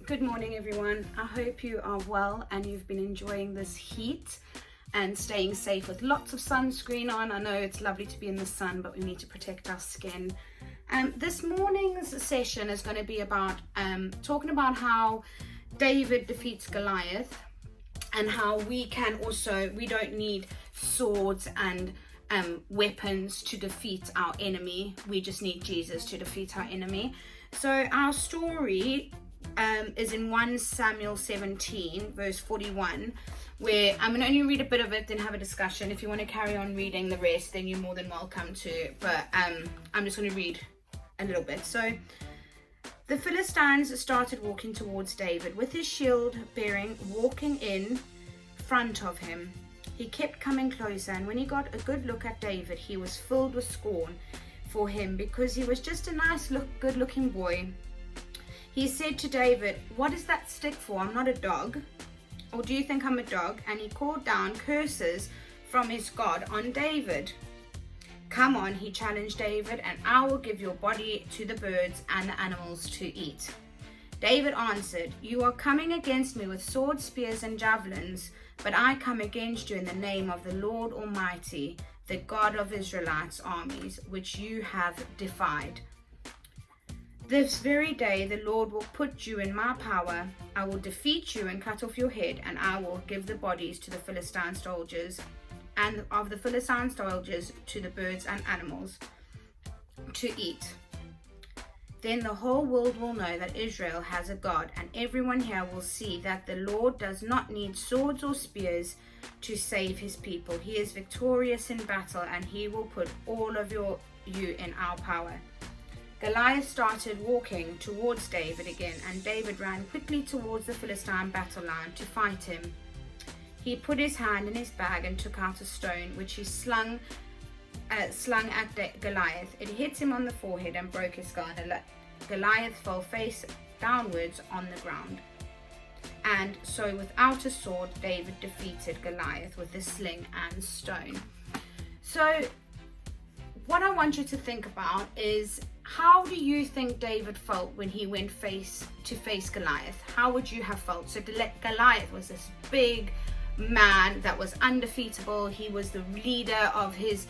Good morning, everyone. I hope you are well and you've been enjoying this heat and staying safe with lots of sunscreen on. I know it's lovely to be in the sun, but we need to protect our skin. This morning's session is going to be about talking about how David defeats Goliath and how we don't need swords and weapons to defeat our enemy. We just need Jesus to defeat our enemy. So our story is in 1 Samuel 17 verse 41, where I'm going to only read a bit of it, then have a discussion. If you want to carry on reading the rest, then you're more than welcome to, but I'm just going to read a little bit. So the Philistines started walking towards David with his shield bearing, walking in front of him. He kept coming closer, and when he got a good look at David, he was filled with scorn for him because he was just a nice, good looking boy. He said to David, "What is that stick for? I'm not a dog. Or do you think I'm a dog?" And he called down curses from his God on David. "Come on," he challenged David, "and I will give your body to the birds and the animals to eat." David answered, "You are coming against me with swords, spears, and javelins, but I come against you in the name of the Lord Almighty, the God of Israelites' armies, which you have defied. This very day the Lord will put you in my power. I will defeat you and cut off your head, and I will give the bodies to the Philistine soldiers, and of the Philistine soldiers to the birds and animals to eat. Then the whole world will know that Israel has a God, and everyone here will see that the Lord does not need swords or spears to save his people. He is victorious in battle, and he will put all of you in our power." Goliath started walking towards David again, and David ran quickly towards the Philistine battle line to fight him. He put his hand in his bag and took out a stone, which he slung at Goliath. It hit him on the forehead and broke his skull, and Goliath fell face downwards on the ground. And so without a sword, David defeated Goliath with a sling and stone. So what I want you to think about is, how do you think David felt when he went face to face Goliath? How would you have felt? So Goliath was this big man that was undefeatable. He was the leader of his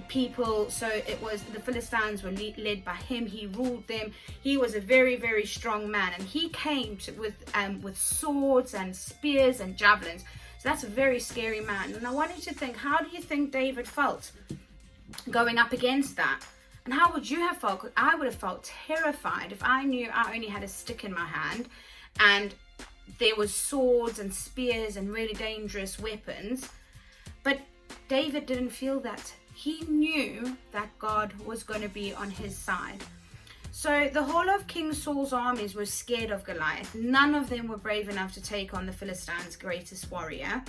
people. So it was, the Philistines were led by him. He ruled them. He was a very, very strong man, and he came with swords and spears and javelins. So that's a very scary man. And I want you to think, how do you think David felt going up against that? And how would you have felt? I would have felt terrified if I knew I only had a stick in my hand and there was swords and spears and really dangerous weapons. But David didn't feel that. He knew that God was going to be on his side. So the whole of King Saul's armies were scared of Goliath. None of them were brave enough to take on the Philistines' greatest warrior.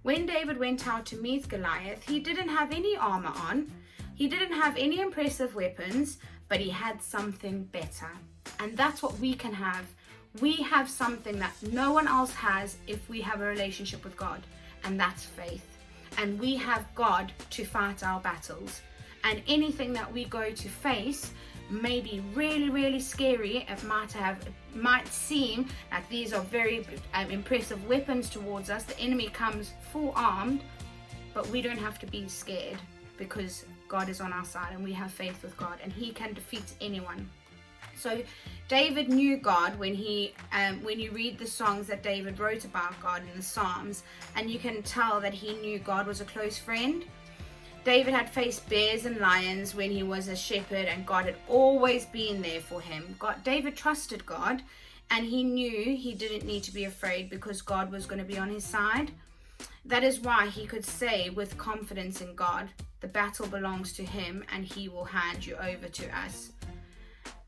When David went out to meet Goliath, he didn't have any armor on. He didn't have any impressive weapons, but he had something better. And that's what we can have. We have something that no one else has if we have a relationship with God, and that's faith. And we have God to fight our battles. And anything that we go to face may be really, really scary. It might seem like these are very impressive weapons towards us. The enemy comes full armed, but we don't have to be scared because God is on our side, and we have faith with God, and he can defeat anyone. So David knew God when you read the songs that David wrote about God in the Psalms, and you can tell that he knew God was a close friend. David had faced bears and lions when he was a shepherd, and God had always been there for him. David trusted God, and he knew he didn't need to be afraid because God was going to be on his side. That is why he could say with confidence in God, "The battle belongs to him, and he will hand you over to us."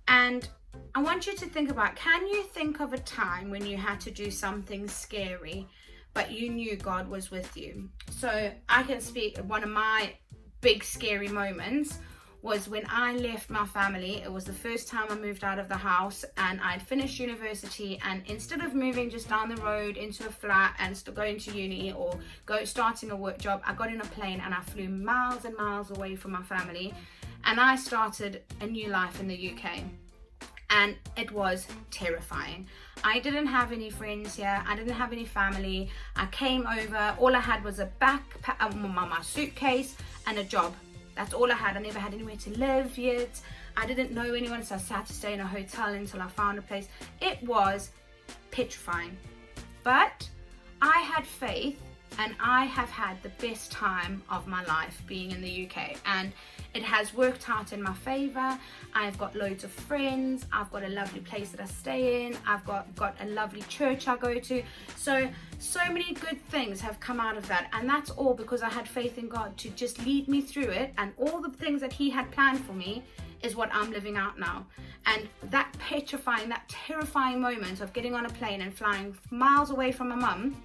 And I want you to think about, can you think of a time when you had to do something scary, but you knew God was with you? So I can speak, one of my big scary moments was when I left my family. It was the first time I moved out of the house, and I'd finished university, and instead of moving just down the road into a flat and still going to uni or starting a work job, I got in a plane and I flew miles and miles away from my family, and I started a new life in the UK. and it was terrifying. I didn't have any friends here. I didn't have any family. I came over. All I had was a backpack, my suitcase, and a job. That's all I had. I never had anywhere to live yet. I didn't know anyone, so I had to stay in a hotel until I found a place. It was petrifying. But I had faith, and I have had the best time of my life being in the UK, and it has worked out in my favor. I've got loads of friends. I've got a lovely place that I stay in. I've got a lovely church I go to. So many good things have come out of that, and that's all because I had faith in God to just lead me through it, and all the things that He had planned for me is what I'm living out now. And that petrifying, that terrifying moment of getting on a plane and flying miles away from my mum,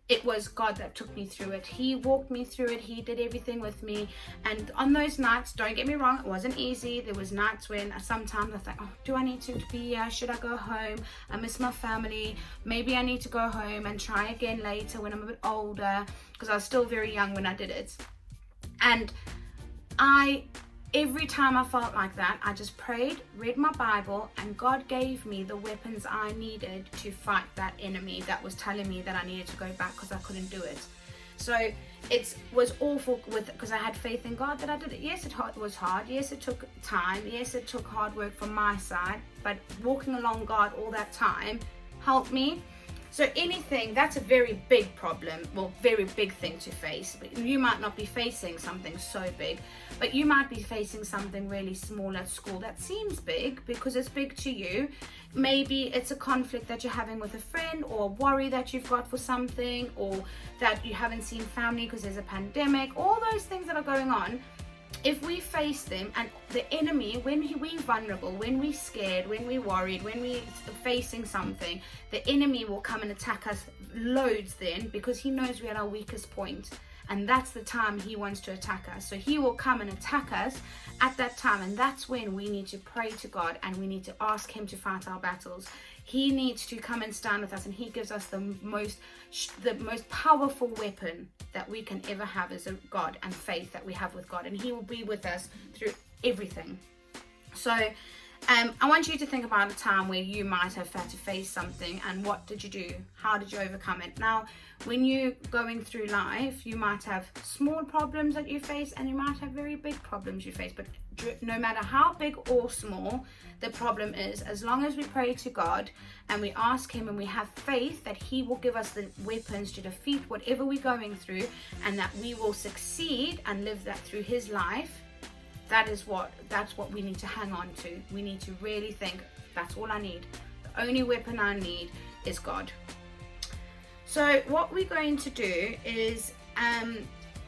it was God that took me through it. He walked me through it. He did everything with me. And on those nights, don't get me wrong, it wasn't easy. There was nights when sometimes I think, oh, do I need to be here? Should I go home? I miss my family. Maybe I need to go home and try again later when I'm a bit older, because I was still very young when I did it. And every time I felt like that, I just prayed, read my Bible, and God gave me the weapons I needed to fight that enemy that was telling me that I needed to go back because I couldn't do it. So it was awful because I had faith in God that I did it. Yes, it was hard. Yes, it took time. Yes, it took hard work from my side. But walking along God all that time helped me. So anything, that's a very big problem, well, very big thing to face. But you might not be facing something so big, but you might be facing something really small at school that seems big because it's big to you. Maybe it's a conflict that you're having with a friend, or a worry that you've got for something, or that you haven't seen family because there's a pandemic. All those things that are going on, if we face them, and the enemy, when we're vulnerable, when we're scared, when we're worried, when we're facing something, the enemy will come and attack us loads then, because he knows we're at our weakest point, and that's the time he wants to attack us. So he will come and attack us at that time, and that's when we need to pray to God, and we need to ask him to fight our battles. He needs to come and stand with us, and he gives us the most powerful weapon that we can ever have as a God, and faith that we have with God, and he will be with us through everything. So I want you to think about a time where you might have had to face something, and what did you do? How did you overcome it? Now, when you're going through life, you might have small problems that you face, and you might have very big problems you face, but no matter how big or small the problem is, as long as we pray to God and we ask him and we have faith that he will give us the weapons to defeat whatever we're going through, and that we will succeed and live that through his life, that's what we need to hang on to. We need to really think, that's all I need. The only weapon I need is God. So what we're going to do is,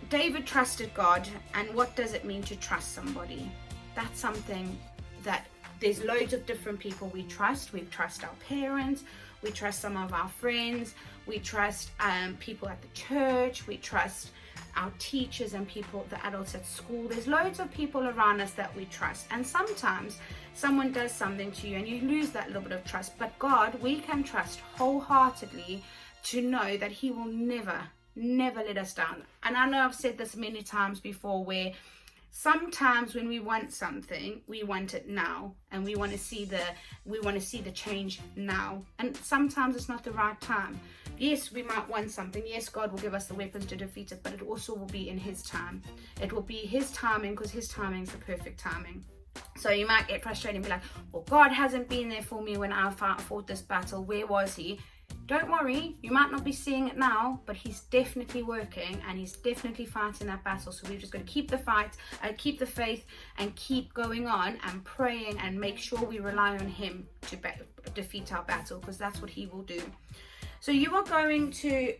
David trusted God, and what does it mean to trust somebody? That's something that there's loads of different people we trust. We trust our parents, we trust some of our friends, we trust people at the church, we trust our teachers and people, the adults at school. There's loads of people around us that we trust, and sometimes someone does something to you and you lose that little bit of trust. But God, we can trust wholeheartedly to know that he will never let us down. And I know I've said this many times before, where sometimes when we want something, we want it now, and we want to see the change now, and sometimes it's not the right time. Yes, we might want something. Yes, God will give us the weapons to defeat it, but it also will be in his time. It will be his timing, because his timing is the perfect timing. So you might get frustrated and be like, well, God hasn't been there for me when I fought this battle. Where was he? Don't worry, you might not be seeing it now, but he's definitely working, and he's definitely fighting that battle. So we've just got to keep the fight, keep the faith, and keep going on and praying, and make sure we rely on him to defeat our battle, because that's what he will do. So you are going to,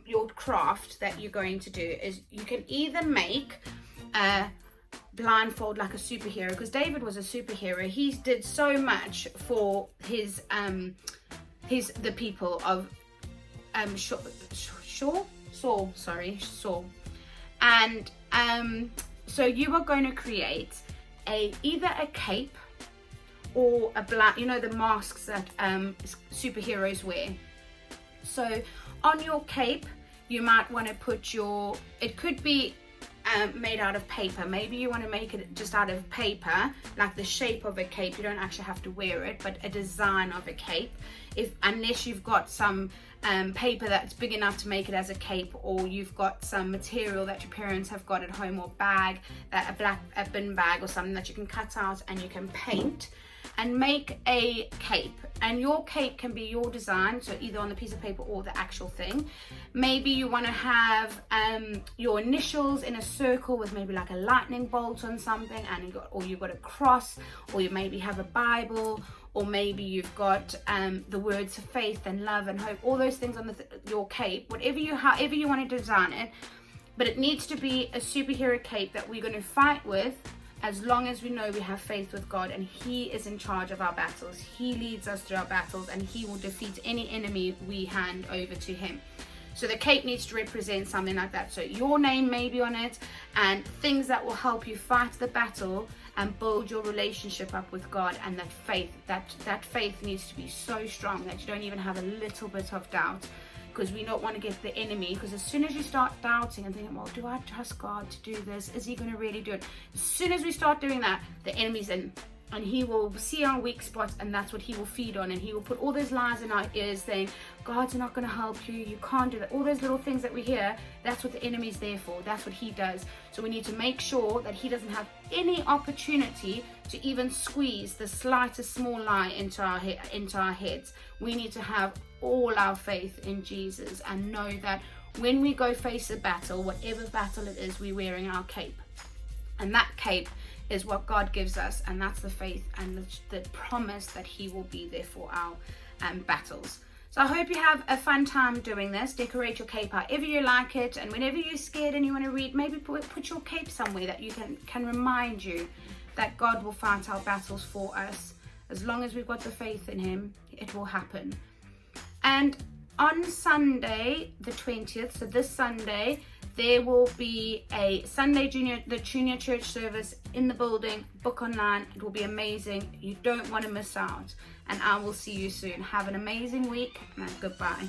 your craft that you're going to do is, you can either make a blindfold like a superhero, because David was a superhero. He did so much for the people of Saul. And so you are going to create either a cape or a black, the masks that superheroes wear. So on your cape, you might want to put it could be made out of paper. Maybe you want to make it just out of paper, like the shape of a cape. You don't actually have to wear it, but a design of a cape. Unless you've got some paper that's big enough to make it as a cape, or you've got some material that your parents have got at home, or bag, a bin bag or something that you can cut out and you can paint and make a cape. And your cape can be your design, so either on the piece of paper or the actual thing. Maybe you want to have your initials in a circle with maybe like a lightning bolt on something, and you've got a cross, or you maybe have a Bible, or maybe you've got the words of faith and love and hope, all those things on your cape, however you want to design it. But it needs to be a superhero cape that we're going to fight with, as long as we know we have faith with God and He is in charge of our battles. He leads us through our battles, and He will defeat any enemy we hand over to Him. So the cape needs to represent something like that. So your name may be on it, and things that will help you fight the battle and build your relationship up with God. And that faith needs to be so strong that you don't even have a little bit of doubt, because we don't want to get the enemy. Because as soon as you start doubting and thinking, well, do I trust God to do this? Is He going to really do it? As soon as we start doing that, the enemy's in. And he will see our weak spots, and that's what he will feed on. And he will put all those lies in our ears saying, God's not going to help you, you can't do that. All those little things that we hear, that's what the enemy's there for. That's what he does. So we need to make sure that he doesn't have any opportunity to even squeeze the slightest small lie into our heads. We need to have all our faith in Jesus and know that when we go face a battle, whatever battle it is, we're wearing our cape. And that cape is what God gives us, and that's the faith and the promise that He will be there for our battles. So I hope you have a fun time doing this. Decorate your cape however you like it, and whenever you're scared and you want to read, maybe put your cape somewhere that you can remind you that God will fight our battles for us. As long as we've got the faith in Him, it will happen. And on Sunday the 20th, so this Sunday, there will be a the junior church service in the building. Book online. It will be amazing. You don't want to miss out. And I will see you soon. Have an amazing week, and goodbye.